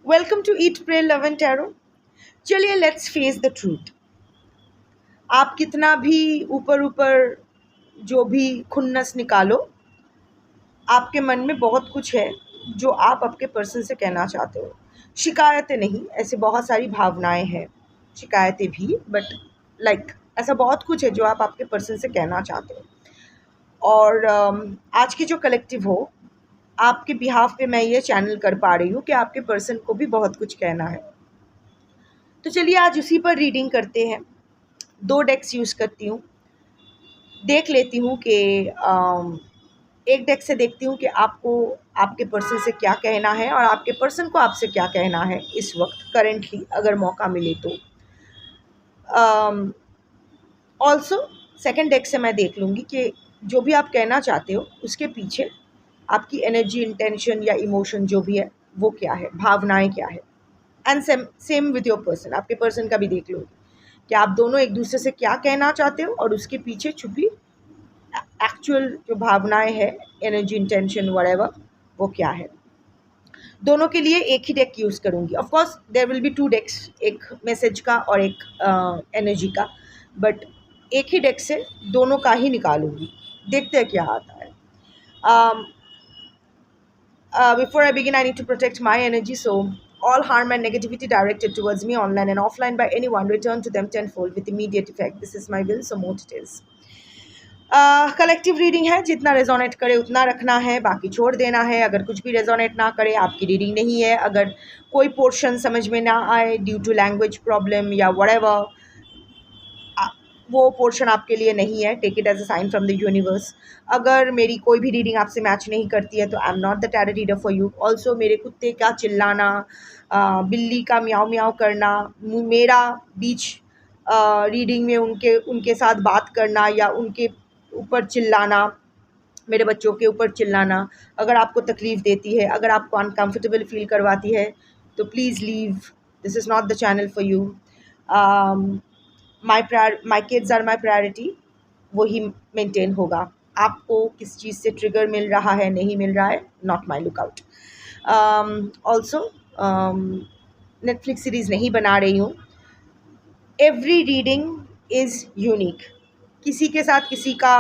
Welcome to eat pray love and tarot. चलिए let's face the truth. आप कितना भी ऊपर ऊपर जो भी खुन्नस निकालो, आपके मन में बहुत कुछ है जो आप आपके पर्सन से कहना चाहते हो। शिकायतें नहीं, ऐसे बहुत सारी भावनाएं हैं, शिकायतें भी, बट ऐसा बहुत कुछ है जो आप आपके पर्सन से कहना चाहते हो। और आज की जो कलेक्टिव हो, आपके बिहाफ पे मैं ये चैनल कर पा रही हूँ कि आपके पर्सन को भी बहुत कुछ कहना है। तो चलिए आज उसी पर रीडिंग करते हैं। 2 डेक्स यूज़ करती हूँ, देख लेती हूँ कि एक डेक से देखती हूँ कि आपको आपके पर्सन से क्या कहना है और आपके पर्सन को आपसे क्या कहना है इस वक्त करेंटली, अगर मौका मिले तो। ऑल्सो सेकेंड डेक से मैं देख लूँगी कि जो भी आप कहना चाहते हो उसके पीछे आपकी एनर्जी, इंटेंशन या इमोशन जो भी है वो क्या है, भावनाएं क्या है। And same with your person, आपके पर्सन का भी देख लूँगी कि आप दोनों एक दूसरे से क्या कहना चाहते हो और उसके पीछे छुपी एक्चुअल जो भावनाएं है, एनर्जी, इंटेंशन, व्हाटएवर, वो क्या है। दोनों के लिए एक ही डेक यूज़ करूँगी। Of course there will be 2 decks, एक मैसेज का और एक एनर्जी का, बट एक ही डेक से दोनों का ही निकालूंगी। देखते हैं क्या आता है। Before I begin, I need to protect my energy, so all harm and negativity directed towards me online and offline by anyone return to them tenfold with immediate effect. This is my will, so mote it is. Collective reading है, जितना resonate करे उतना रखना है, बाकी छोड़ देना है। अगर कुछ भी रेजोनेट ना करे, आपकी रीडिंग नहीं है। अगर कोई पोर्शन समझ में ना आए ड्यू टू लैंग्वेज प्रॉब्लम या व्हाटएवर, वो पोर्शन आपके लिए नहीं है। Take it as a sign from the universe. अगर मेरी कोई भी रीडिंग आपसे मैच नहीं करती है तो आई am not the tarot reader for you. Also मेरे कुत्ते का चिल्लाना, बिल्ली का म्याऊ म्याऊ करना, मेरा बीच रीडिंग में उनके उनके साथ बात करना या उनके ऊपर चिल्लाना, मेरे बच्चों के ऊपर चिल्लाना, अगर आपको तकलीफ़ देती है, अगर आपको अनकम्फर्टेबल फील करवाती है, तो please leave. This is not the channel for you. My kids are my priority, वही मेंटेन होगा। आपको किस चीज़ से ट्रिगर मिल रहा है, नहीं मिल रहा है, not my lookout. Also Netflix series नहीं बना रही हूँ। Every reading is unique. किसी के साथ किसी का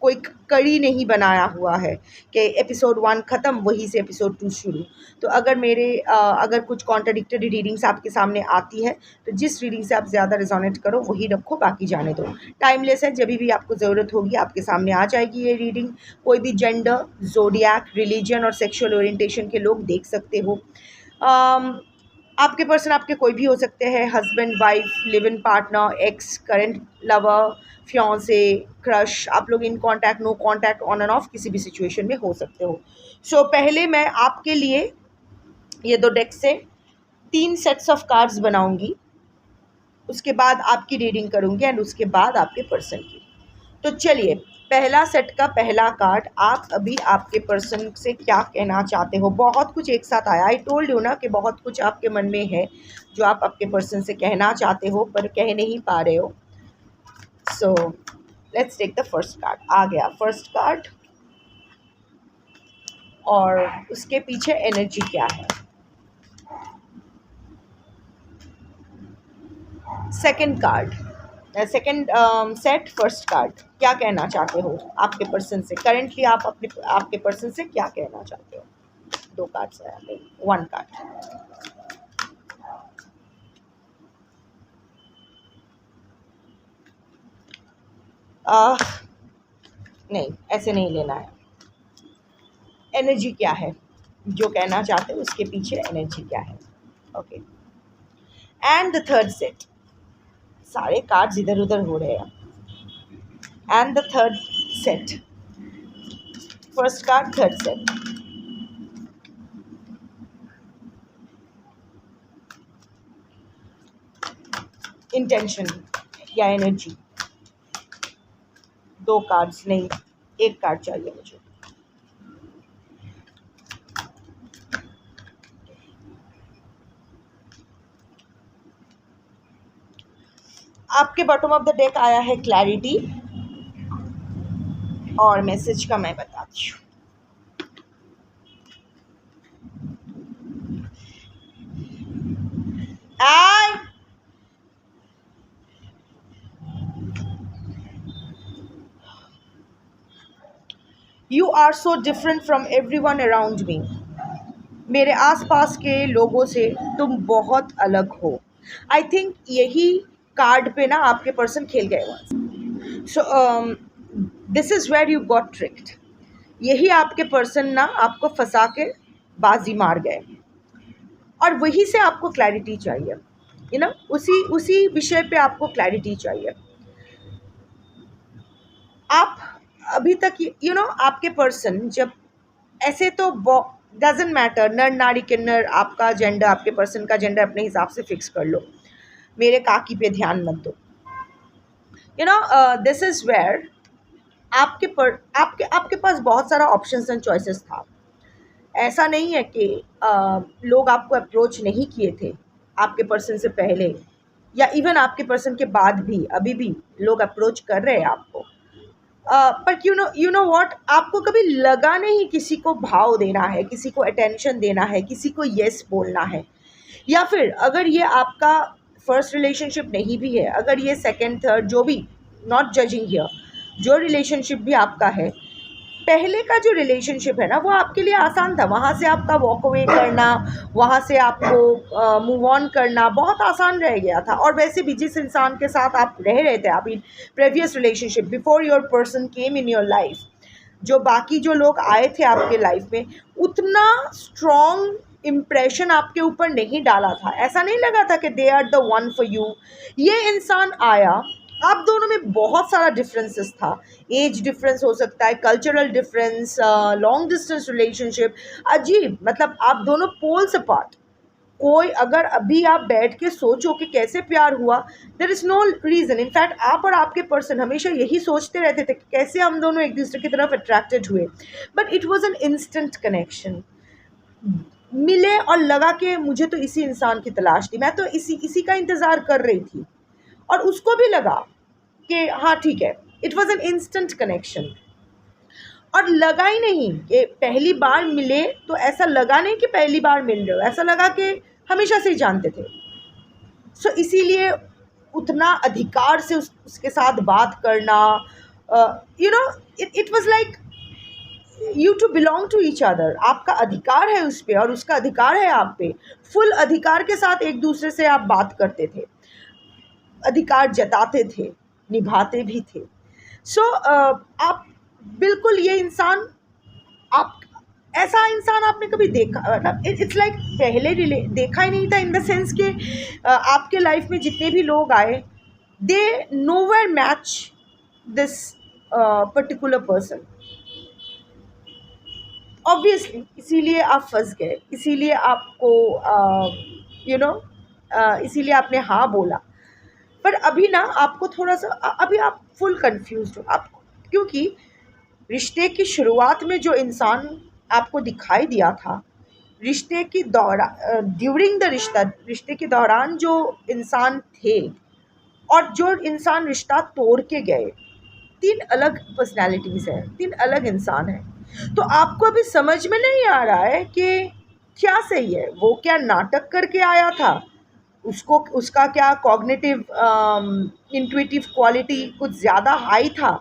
कोई कड़ी नहीं बनाया हुआ है कि एपिसोड 1 ख़त्म, वहीं से एपिसोड 2 शुरू। तो अगर कुछ कॉन्ट्राडिक्टरी रीडिंग्स आपके सामने आती है तो जिस रीडिंग से आप ज़्यादा रिजोनेट करो वही रखो, बाकी जाने दो। टाइमलेस है, जब भी आपको ज़रूरत होगी आपके सामने आ जाएगी ये रीडिंग। कोई भी जेंडर, ज़ोडिएक, रिलीजन और सेक्सुअल ओरिएंटेशन के लोग देख सकते हो। आपके पर्सन आपके कोई भी हो सकते हैं, husband, wife, live in partner, ex, current lover, fiancee, crush. आप लोग in contact, no contact, on and off, किसी भी सिचुएशन में हो सकते हो। सो पहले मैं आपके लिए ये 2 डेक से 3 सेट्स ऑफ कार्ड्स बनाऊंगी, उसके बाद आपकी रीडिंग करूंगी एंड उसके बाद आपके पर्सन की। तो चलिए, पहला सेट का पहला कार्ड, आप अभी आपके पर्सन से क्या कहना चाहते हो। बहुत कुछ एक साथ आया। आई टोल्ड यू ना कि बहुत कुछ आपके मन में है जो आप आपके पर्सन से कहना चाहते हो पर कह नहीं पा रहे हो। So let's take the first card. आ गया फर्स्ट कार्ड और उसके पीछे एनर्जी क्या है। Second card, second set, first card, क्या कहना चाहते हो आपके पर्सन से। करेंटली आप आपके पर्सन से क्या कहना चाहते हो। 2 कार्ड्स है, 1 कार्ड। नहीं, ऐसे नहीं लेना है। एनर्जी क्या है, जो कहना चाहते हो उसके पीछे एनर्जी क्या है। Okay, and the third set. सारे कार्ड्स इधर उधर हो रहे हैं। And the third set, first card, third set. Intention या एनर्जी। 2 कार्ड्स नहीं, 1 कार्ड चाहिए मुझे। आपके बॉटम ऑफ द डेक आया है क्लैरिटी, और मैसेज का मैं बताती हूँ। You are so different from everyone around me. मेरे आसपास के लोगों से तुम बहुत अलग हो। आई थिंक यही कार्ड पे ना आपके पर्सन खेल गए। So this is where you got tricked. यही आपके पर्सन ना आपको फंसा के बाजी मार गए, और वहीं से आपको क्लैरिटी चाहिए, उसी उसी विषय पे आपको क्लैरिटी चाहिए। आप अभी तक आपके पर्सन जब ऐसे तो डजेंट मैटर, नर नारी किन्नर, आपका जेंडर, आपके पर्सन का जेंडर अपने हिसाब से फिक्स कर लो, मेरे काकी पे ध्यान मत दो। दिस इज़ वेयर आपके पास बहुत सारा ऑप्शंस एंड चॉइसेस था। ऐसा नहीं है कि लोग आपको अप्रोच नहीं किए थे आपके पर्सन से पहले, या इवन आपके पर्सन के बाद भी अभी भी लोग अप्रोच कर रहे हैं आपको। पर व्हाट, आपको कभी लगा नहीं किसी को भाव देना है, किसी को अटेंशन देना है, किसी को येस बोलना है। या फिर अगर ये आपका फर्स्ट रिलेशनशिप नहीं भी है, अगर ये सेकंड थर्ड जो भी, नॉट जजिंग हियर, जो रिलेशनशिप भी आपका है, पहले का जो रिलेशनशिप है ना वो आपके लिए आसान था। वहाँ से आपका वॉक अवे करना, वहाँ से आपको मूव ऑन करना बहुत आसान रह गया था। और वैसे भी जिस इंसान के साथ आप रह रहे थे, आप in previous relationship before your person came in your life, जो बाकी जो लोग आए थे आपके लाइफ में, उतना स्ट्रॉन्ग इम्प्रेशन आपके ऊपर नहीं डाला था। ऐसा नहीं लगा था कि they are the one for you. ये इंसान आया, आप दोनों में बहुत सारा डिफरेंसेस था। एज डिफरेंस हो सकता है, cultural difference, long distance relationship, अजीब, मतलब आप दोनों पोल्स अपार्ट। कोई अगर अभी आप बैठ के सोचो कि कैसे प्यार हुआ, there is no reason. In fact आप और आपके पर्सन हमेशा यही सोचते रहते थे कि कैसे हम दोनों एक दूसरे की तरफ अट्रैक्टेड हुए। But it was an instant connection. मिले और लगा कि मुझे तो इसी इंसान की तलाश थी, मैं तो इसी का इंतज़ार कर रही थी, और उसको भी लगा कि हाँ ठीक है। It was an instant connection. और लगा ही नहीं कि पहली बार मिले, तो ऐसा लगा नहीं कि पहली बार मिल रहे हो, ऐसा लगा कि हमेशा से ही जानते थे। सो इसीलिए उतना अधिकार से उसके साथ बात करना, it was like you two belong to each other. आपका अधिकार है उस पर और उसका अधिकार है आप पे। फुल अधिकार के साथ एक दूसरे से आप बात करते थे, अधिकार जताते थे, निभाते भी थे। सो आप बिल्कुल ये इंसान, आप ऐसा इंसान आपने कभी देखा, मतलब इट्स लाइक पहले देखा ही नहीं था, इन द सेंस कि आपके लाइफ में जितने भी लोग आए, they nowhere match this particular person. Obviously इसीलिए आप फंस गए, इसीलिए आपको इसीलिए आपने हाँ बोला। पर अभी ना आपको थोड़ा सा, अभी आप फुल कंफ्यूज्ड हो आप, क्योंकि रिश्ते की शुरुआत में जो इंसान आपको दिखाई दिया था, रिश्ते की ड्यूरिंग द रिश्ते के दौरान जो इंसान थे, और जो इंसान रिश्ता तोड़ के गए, तीन अलग पर्सनैलिटीज़ हैं, तीन अलग इंसान हैं। तो आपको अभी समझ में नहीं आ रहा है कि क्या सही है। वो क्या नाटक करके आया था, उसका क्या कॉग्निटिव इंट्यूटिव क्वालिटी कुछ ज़्यादा हाई था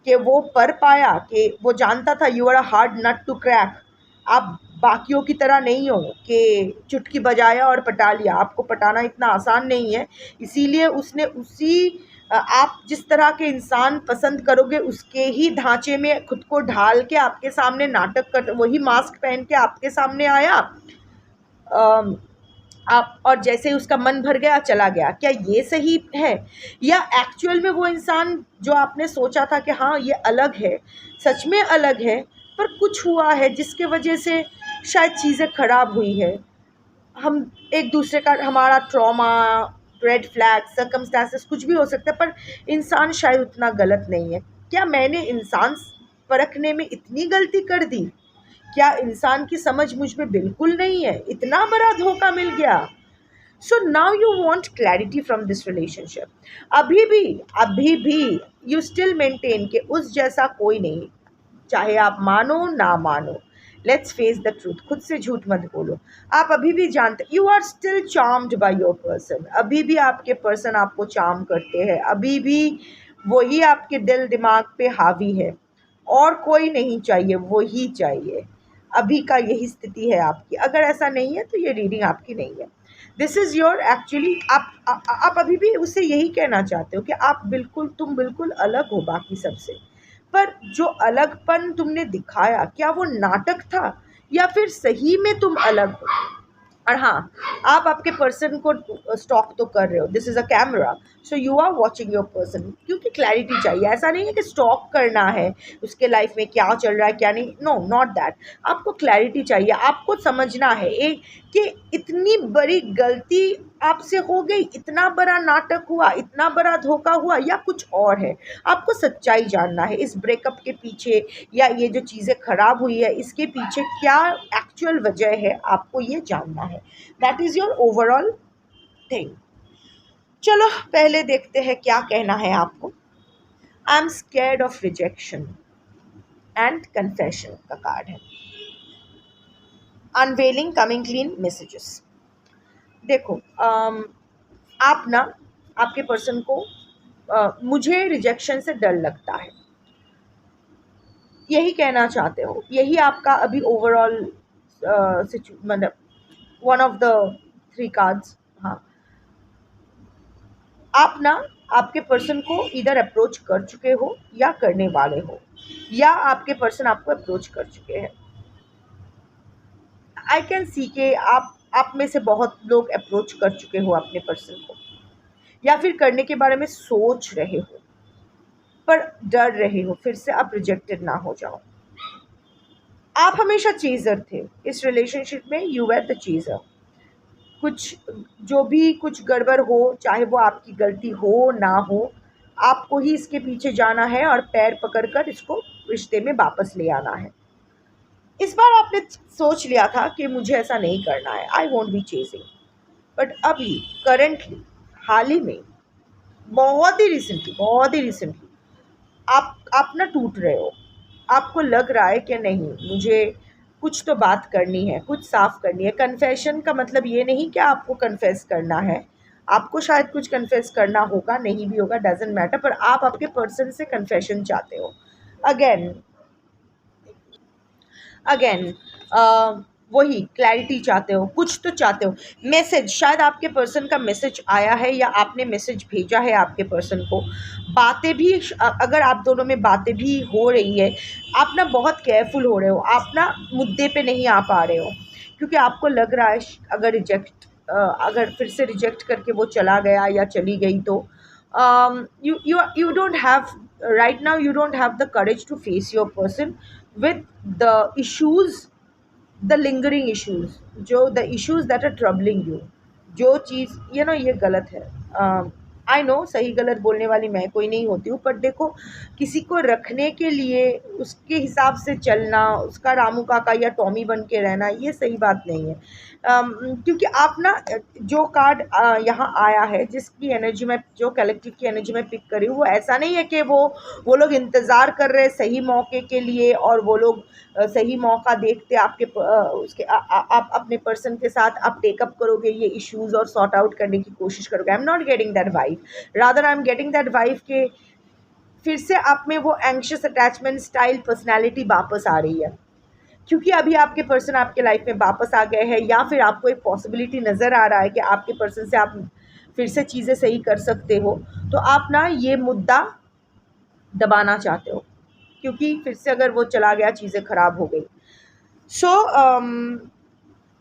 कि वो पढ़ पाया, कि वो जानता था you are a hard nut to crack. आप बाकियों की तरह नहीं हो कि चुटकी बजाया और पटा लिया, आपको पटाना इतना आसान नहीं है। इसीलिए उसने आप जिस तरह के इंसान पसंद करोगे उसके ही ढांचे में खुद को ढाल के आपके सामने नाटक कर, वही मास्क पहन के आपके सामने आया, आप, और जैसे ही उसका मन भर गया चला गया। क्या ये सही है? या एक्चुअल में वो इंसान जो आपने सोचा था कि हाँ ये अलग है, सच में अलग है, पर कुछ हुआ है जिसके वजह से शायद चीज़ें ख़राब हुई है। हम एक दूसरे का, हमारा ट्रॉमा, रेड फ्लैग, सर्कमस्टांसेस कुछ भी हो सकता है, पर इंसान शायद उतना गलत नहीं है। क्या मैंने इंसान परखने में इतनी गलती कर दी? क्या इंसान की समझ मुझ में बिल्कुल नहीं है? इतना बड़ा धोखा मिल गया। So now you want clarity from this relationship. अभी भी यू स्टिल मेंटेन कि उस जैसा कोई नहीं, चाहे आप मानो ना मानो। लेट्स फेस द ट्रूथ, खुद से झूठ मत बोलो। आप अभी भी जानते, you are still charmed by your person. अभी भी आपके पर्सन आपको चार्म करते हैं, अभी भी वही आपके दिल दिमाग पे हावी है। और कोई नहीं चाहिए, वो ही चाहिए। अभी का यही स्थिति है आपकी। अगर ऐसा नहीं है तो ये रीडिंग आपकी नहीं है। दिस इज़ योर एक्चुअली, आप अभी भी उससे यही कहना चाहते हो कि आप बिल्कुल, तुम बिल्कुल अलग हो बाकी सबसे। पर जो अलगपन तुमने दिखाया, क्या वो नाटक था या फिर सही में तुम अलग हो? और हाँ, आप आपके पर्सन को स्टॉक तो कर रहे हो, this is a camera, so you are watching your person, क्योंकि क्लैरिटी चाहिए। ऐसा नहीं है कि स्टॉक करना है उसके लाइफ में क्या चल रहा है क्या नहीं, नो नॉट दैट। आपको क्लैरिटी चाहिए, आपको समझना है एक कि इतनी बड़ी गलती आपसे हो गई, इतना बड़ा नाटक हुआ, इतना बड़ा धोखा हुआ, या कुछ और है। आपको सच्चाई जानना है इस ब्रेकअप के पीछे, या ये जो चीज़ें खराब हुई है इसके पीछे क्या एक्चुअल वजह है, आपको ये जानना है। That is your overall thing. चलो पहले देखते हैं क्या कहना है आपको। I am scared of rejection and confession का कार्ड है। Unveiling, coming clean, messages. देखो, आप ना, आपके पर्सन को मुझे रिजेक्शन से डर लगता है, यही कहना चाहते हो, यही आपका अभी ओवरऑल मतलब one of the three cards. हाँ, आप ना आपके पर्सन को इधर अप्रोच कर चुके हो या करने वाले हो, या आपके पर्सन आपको अप्रोच कर चुके हैं। आई कैन सी के आप में से बहुत लोग अप्रोच कर चुके हो अपने पर्सन को, या फिर करने के बारे में सोच रहे हो, पर डर रहे हो फिर से आप रिजेक्टेड ना हो जाओ। आप हमेशा चीज़र थे इस रिलेशनशिप में, यू वर द चीज़र। कुछ, जो भी कुछ गड़बड़ हो, चाहे वो आपकी गलती हो ना हो, आपको ही इसके पीछे जाना है और पैर पकड़कर इसको रिश्ते में वापस ले आना है। इस बार आपने सोच लिया था कि मुझे ऐसा नहीं करना है, I won't be chasing. But अभी करंटली, हाल ही में, बहुत ही रिसेंटली आप ना टूट रहे हो। आपको लग रहा है कि नहीं, मुझे कुछ तो बात करनी है, कुछ साफ करनी है। कन्फेशन का मतलब ये नहीं कि आपको कन्फेस करना है, आपको शायद कुछ कन्फेस करना होगा, नहीं भी होगा, डजेंट मैटर, पर आप आपके पर्सन से कन्फेशन चाहते हो। अगेन अगेन वही क्लैरिटी चाहते हो, कुछ तो चाहते हो। मैसेज, शायद आपके पर्सन का मैसेज आया है या आपने मैसेज भेजा है आपके पर्सन को। बातें भी, अगर आप दोनों में बातें भी हो रही है, आप ना बहुत केयरफुल हो रहे हो, आप ना मुद्दे पे नहीं आ पा रहे हो, क्योंकि आपको लग रहा है अगर फिर से रिजेक्ट करके वो चला गया या चली गई तो you don't have, right now you don't have the courage to face your person with the issues, the lingering issues, जो the issues that are troubling you। जो चीज़ ये गलत है। आई नो, सही गलत बोलने वाली मैं कोई नहीं होती हूँ, पर देखो, किसी को रखने के लिए उसके हिसाब से चलना, उसका रामू काका या टॉमी बन के रहना, ये सही बात नहीं है। क्योंकि आप ना, जो कार्ड यहाँ आया है, जिसकी एनर्जी में, जो कलेक्टिव की एनर्जी में पिक करी हूँ, वो ऐसा नहीं है कि वो लोग इंतज़ार कर रहे हैं सही मौके के लिए, और वो लोग सही मौका देखते आपके आप अपने पर्सन के साथ आप टेकअप करोगे ये इश्यूज़ और सॉर्ट आउट करने की कोशिश करोगे। आई am not getting that vibe, rather I am getting that vibe के फिर से आप में वो एंग्शियस अटैचमेंट स्टाइल पर्सनैलिटी वापस आ रही है। क्योंकि अभी आपके पर्सन आपके लाइफ में वापस आ गए हैं, या फिर आपको एक पॉसिबिलिटी नज़र आ रहा है कि आपके पर्सन से आप फिर से चीज़ें सही कर सकते हो, तो आप ना ये मुद्दा दबाना चाहते हो, क्योंकि फिर से अगर वो चला गया, चीज़ें ख़राब हो गई। So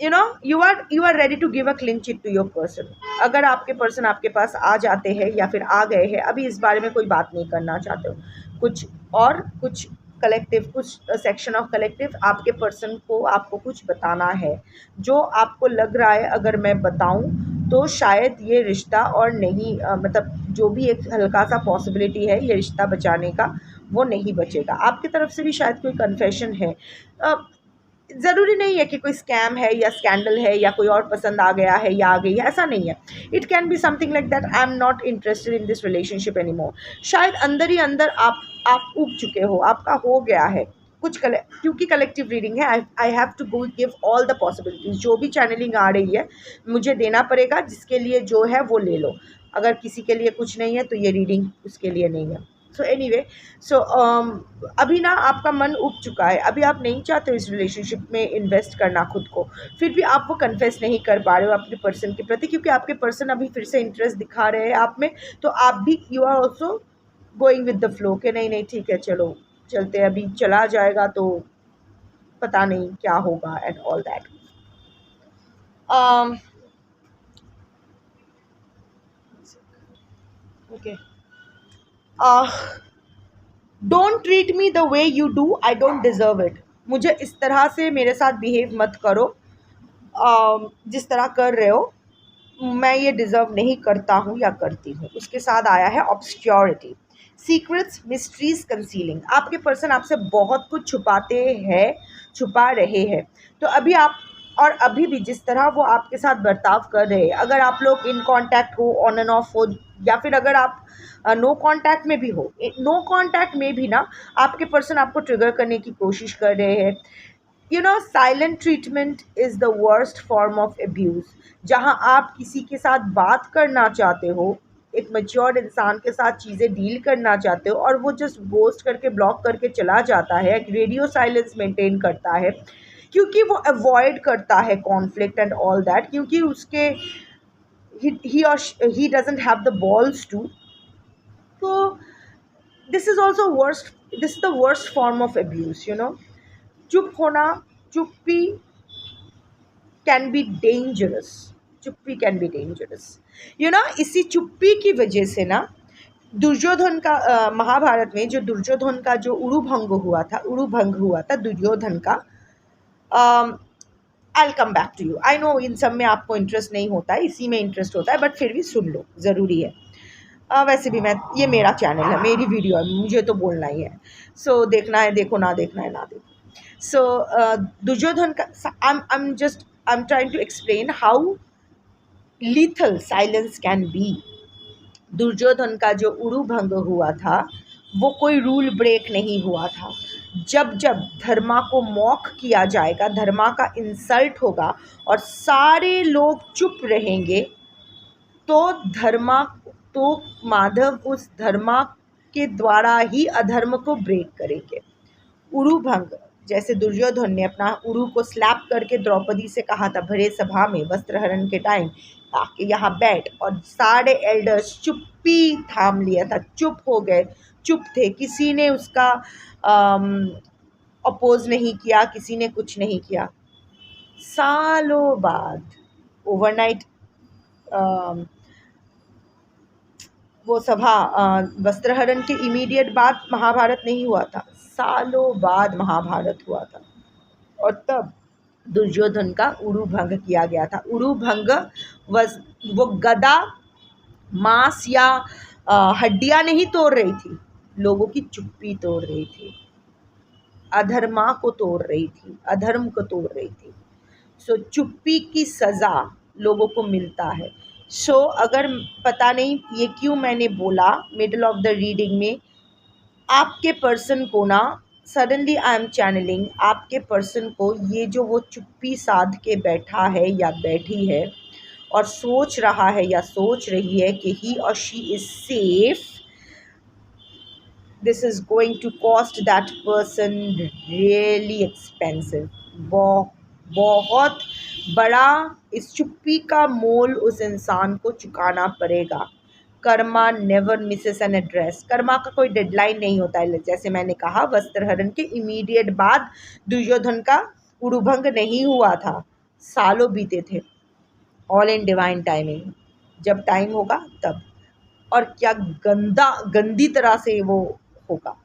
you are ready to give a clean chit to your person. अगर आपके पर्सन आपके पास आ जाते हैं या फिर आ गए हैं, अभी इस बारे में कोई बात नहीं करना चाहते हो। कुछ कलेक्टिव, कुछ सेक्शन ऑफ कलेक्टिव आपके पर्सन को आपको कुछ बताना है, जो आपको लग रहा है अगर मैं बताऊं तो शायद ये रिश्ता और नहीं, मतलब जो भी एक हल्का सा पॉसिबिलिटी है ये रिश्ता बचाने का, वो नहीं बचेगा। आपकी तरफ से भी शायद कोई कन्फेशन है। ज़रूरी नहीं है कि कोई स्कैम है या स्कैंडल है या कोई और पसंद आ गया है या आ गई है, ऐसा नहीं है। It can be something like that, I am not interested in this relationship any more. शायद अंदर ही अंदर आप उग चुके हो, आपका हो गया है कुछ क्योंकि कलेक्टिव रीडिंग है, I have to go give all the possibilities. जो भी चैनलिंग आ रही है मुझे देना पड़ेगा, जिसके लिए जो है वो ले लो। अगर किसी के लिए कुछ नहीं है तो ये रीडिंग उसके लिए नहीं है। सो एनीवे, सो अभी ना आपका मन उब चुका है, अभी आप नहीं चाहते हो इस रिलेशनशिप में इन्वेस्ट करना खुद को, फिर भी आप वो कन्फेस नहीं कर पा रहे हो अपने पर्सन के प्रति, क्योंकि आपके पर्सन अभी फिर से इंटरेस्ट दिखा रहे हैं आप में, तो आप भी you are also going with the flow कि नहीं नहीं ठीक है चलो चलते हैं, अभी चला जाएगा तो पता नहीं क्या होगा and all that. Okay, don't treat me the way you do, I don't deserve it. मुझे इस तरह से मेरे साथ बिहेव मत करो जिस तरह कर रहे हो, मैं ये डिज़र्व नहीं करता हूँ या करती हूँ. उसके साथ आया है ऑब्सक्योरिटी, सीक्रेट्स, मिस्ट्रीज, कंसीलिंग. आपके पर्सन आपसे बहुत कुछ छुपाते हैं, छुपा रहे हैं. तो अभी आप, और अभी भी जिस तरह वो आपके साथ बर्ताव कर रहे हैं, अगर आप लोग इन कांटेक्ट हो, ऑन एंड ऑफ हो, या फिर अगर आप नो कांटेक्ट में भी हो, नो कांटेक्ट में भी ना आपके पर्सन आपको ट्रिगर करने की कोशिश कर रहे हैं. You know, silent treatment is the worst form of abuse. जहाँ आप किसी के साथ बात करना चाहते हो, एक मैच्योर्ड इंसान के साथ चीज़ें डील करना चाहते हो, और वो जस्ट गोस्ट करके ब्लॉक करके चला जाता है, एक रेडियो साइलेंस मेंटेन करता है, क्योंकि वो अवॉइड करता है कॉन्फ्लिक्ट एंड ऑल दैट, क्योंकि उसके he doesn't have the balls to. So this is also worst, this is the worst form of abuse, you know. चुप होना, चुप्पी कैन बी डेंजरस, चुप्पी can be dangerous, you know. इसी चुप्पी की वजह से ना दुर्योधन का महाभारत में जो दुर्योधन का जो उड़ू भंग हुआ था दुर्योधन का. I come back to you. I know इन सब में आपको इंटरेस्ट नहीं होता है, इसी में इंटरेस्ट होता है, बट फिर भी सुन लो, ज़रूरी है. वैसे भी मैं, ये मेरा चैनल है, मेरी वीडियो है, मुझे तो बोलना ही है. सो देखना है देखो, ना देखना है ना देखो. सो दुर्योधन का, I'm trying to explain how lethal silence can be. Duryodhan का जो उड़ू भंग हुआ था वो कोई रूल ब्रेक नहीं हुआ था. जब जब धर्मा को मॉक किया जाएगा, धर्मा का इंसल्ट होगा और सारे लोग चुप रहेंगे, तो धर्मा, तो माधव उस धर्मा के द्वारा ही अधर्म को ब्रेक करेंगे. उड़ू भंग, जैसे दुर्योधन ने अपना उड़ू को स्लैप करके द्रौपदी से कहा था भरे सभा में वस्त्रहरण के टाइम, ताकि यहाँ बैठ, और सारे एल्डर्स चुप्पी थाम लिया था, चुप हो गए, चुप थे, किसी ने उसका अपोज नहीं किया, किसी ने कुछ नहीं किया. सालों बाद, ओवरनाइट वो सभा वस्त्रहरण के इमीडिएट बाद महाभारत नहीं हुआ था, सालों बाद महाभारत हुआ था, और तब दुर्योधन का उड़ू भंग किया गया था. उड़ू भंग वो गदा मांस या हड्डियां नहीं तोड़ रही थी, लोगों की चुप्पी तोड़ रही थी, अधर्मा को तोड़ रही थी, अधर्म को तोड़ रही थी. सो चुप्पी की सज़ा लोगों को मिलता है. सो अगर, पता नहीं ये क्यों मैंने बोला मिडल ऑफ द रीडिंग में, आपके पर्सन को ना सडनली आई एम चैनलिंग, आपके पर्सन को ये जो वो चुप्पी साध के बैठा है या बैठी है और सोच रहा है या सोच रही है कि ही और she is safe, this is going to cost that person really expensive. बहुत बड़ा इस चुप्पी का मोल उस इंसान को चुकाना पड़ेगा. Karma never Mrs an address. Karma का कोई डेडलाइन नहीं होता है. जैसे मैंने कहा, वस्त्रहरण के इमीडिएट बाद दुर्योधन का उड़ूभंग नहीं हुआ था, सालों बीते थे. ऑल इन डिवाइन टाइमिंग, जब टाइम होगा तब, और क्या गंदी तरह से वो होगा.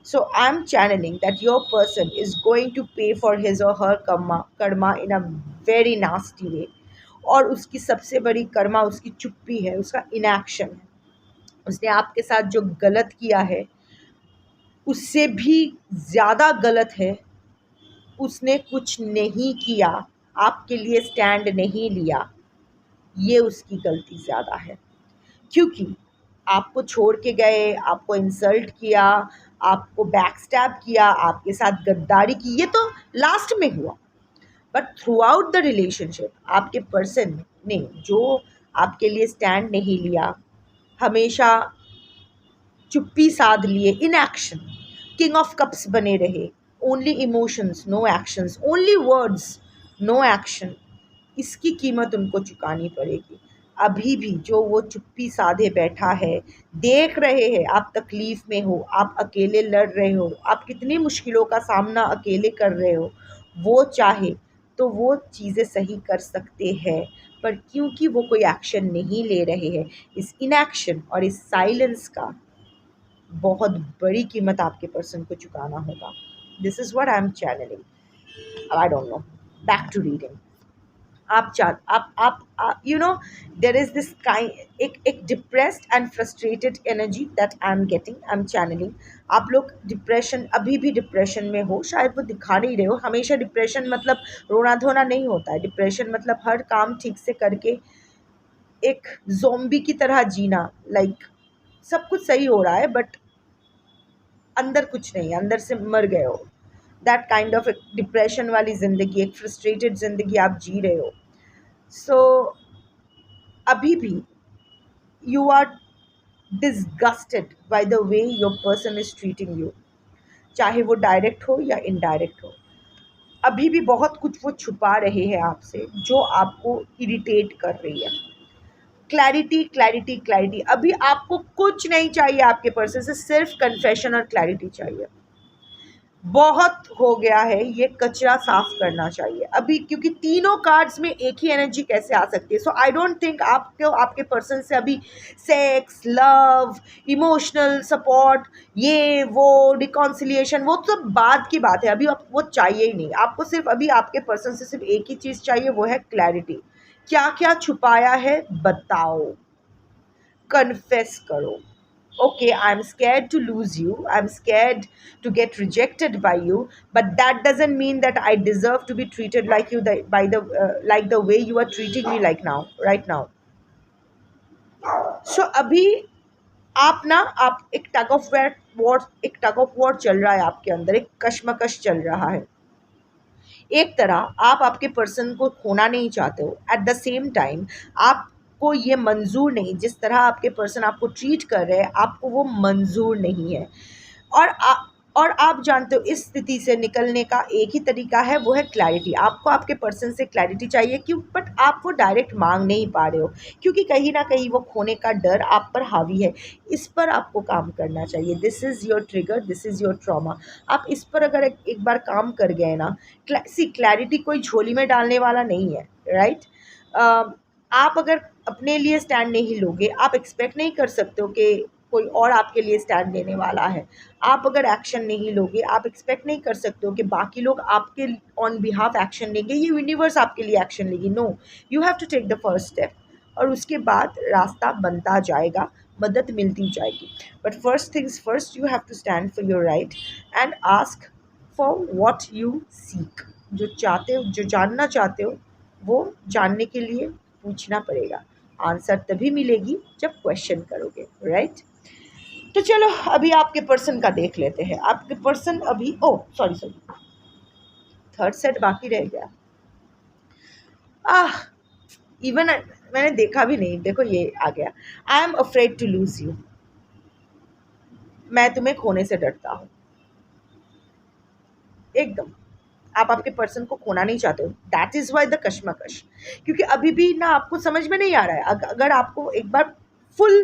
So I'm channeling that your person is going to pay for his or her karma in a very nasty way. और उसकी सबसे बड़ी कर्मा उसकी चुप्पी है, उसका इनएक्शन है. उसने आपके साथ जो गलत किया है उससे भी ज़्यादा गलत है, उसने कुछ नहीं किया, आपके लिए स्टैंड नहीं लिया, ये उसकी गलती ज़्यादा है. क्योंकि आपको छोड़ के गए, आपको इंसल्ट किया, आपको बैक स्टैब किया, आपके साथ गद्दारी की, ये तो लास्ट में हुआ, but through out the relationship आपके पर्सन ने जो आपके लिए स्टैंड नहीं लिया, हमेशा चुप्पी साध लिए, इनएक्शन, किंग ऑफ कप्स बने रहे, only emotions no actions, only words no action, इसकी कीमत उनको चुकानी पड़ेगी। अभी भी जो वो चुप्पी साधे बैठा है, देख रहे हैं आप तकलीफ में हो, आप अकेले लड़ रहे हो, आप कितनी मुश्किलों का सामना अकेले कर रहे हो, वो चाहे तो वो चीज़ें सही कर सकते हैं, पर क्योंकि वो कोई एक्शन नहीं ले रहे हैं, इस इनएक्शन और इस साइलेंस का बहुत बड़ी कीमत आपके पर्सन को चुकाना होगा। This is what I am channeling. I don't know, back to reading. आप चाह आप you know, there is this kind एक depressed and frustrated energy that I am getting, I am channeling. आप लोग डिप्रेशन, अभी भी डिप्रेशन में हो, शायद वो दिखा नहीं रहे हो। हमेशा डिप्रेशन मतलब रोना धोना नहीं होता है। डिप्रेशन मतलब हर काम ठीक से करके एक ज़ोंबी की तरह जीना, लाइक सब कुछ सही हो रहा है बट अंदर कुछ नहीं है, अंदर से मर गए हो। दैट काइंड ऑफ एक डिप्रेशन वाली ज़िंदगी, एक फ्रस्ट्रेटेड ज़िंदगी आप जी रहे हो। सो अभी भी you are disgusted by the way your person is treating you, चाहे वो डायरेक्ट हो या इनडायरेक्ट हो। अभी भी बहुत कुछ वो छुपा रहे हैं आपसे जो आपको इरिटेट कर रही है। क्लैरिटी क्लैरिटी क्लैरिटी, अभी आपको कुछ नहीं चाहिए आपके पर्सन से, सिर्फ कन्फेशन और क्लैरिटी चाहिए। बहुत हो गया है, ये कचरा साफ करना चाहिए अभी, क्योंकि तीनों कार्ड्स में एक ही एनर्जी कैसे आ सकती है। सो आई डोंट थिंक आपको आपके पर्सन से अभी सेक्स, लव, इमोशनल सपोर्ट, ये वो रिकॉन्सिलिएशन, वो सब बाद की बात है। अभी आप वो चाहिए ही नहीं आपको। सिर्फ अभी आपके पर्सन से सिर्फ एक ही चीज़ चाहिए, वो है क्लैरिटी। क्या क्या छुपाया है बताओ, कन्फेस करो। Okay, I'm scared to lose you, I'm scared to get rejected by you, but that doesn't mean that I deserve to be treated like you, like the way you are treating me like now, right now. So अभी आप एक tug of war चल रहा है आपके अंदर, एक कश्मकश चल रहा है। एक तरह आप आपके पर्सन को खोना नहीं चाहते हो, एट द सेम टाइम आपको ये मंजूर नहीं, जिस तरह आपके पर्सन आपको ट्रीट कर रहे हैं आपको वो मंजूर नहीं है। और और आप जानते हो इस स्थिति से निकलने का एक ही तरीका है, वो है क्लैरिटी। आपको आपके पर्सन से क्लैरिटी चाहिए, क्यों? बट आप वो डायरेक्ट मांग नहीं पा रहे हो, क्योंकि कहीं ना कहीं वो खोने का डर आप पर हावी है। इस पर आपको काम करना चाहिए। This is your trigger, this is your trauma. आप इस पर अगर एक बार काम कर गए ना, क्लैरिटी कोई झोली में डालने वाला नहीं है, राइट? आप अगर अपने लिए स्टैंड नहीं लोगे, आप एक्सपेक्ट नहीं कर सकते हो कि कोई और आपके लिए स्टैंड लेने वाला है। आप अगर एक्शन नहीं लोगे, आप एक्सपेक्ट नहीं कर सकते हो कि बाकी लोग आपके ऑन बिहाफ एक्शन लेंगे, ये यूनिवर्स आपके लिए एक्शन लेगी। No, you have to take the first step और उसके बाद रास्ता बनता जाएगा, मदद मिलती जाएगी। But first things first, you have to stand for your right and ask for what you seek. जो चाहते हो, जो जानना चाहते हो, वो जानने के लिए पूछना पड़ेगा। आंसर तभी मिलेगी जब क्वेश्चन करोगे, राइट? तो चलो अभी आपके पर्सन का देख लेते हैं। आपके पर्सन अभी, ओ सॉरी, थर्ड सेट बाकी रह गया। आह, इवन मैंने देखा भी नहीं, देखो ये आ गया। I am afraid to lose you, मैं तुम्हें खोने से डरता हूँ। एकदम आप आपके पर्सन को खोना नहीं चाहते हो, दैट इज़ वाई द कश्मकश। क्योंकि अभी भी ना आपको समझ में नहीं आ रहा है। अगर आपको एक बार फुल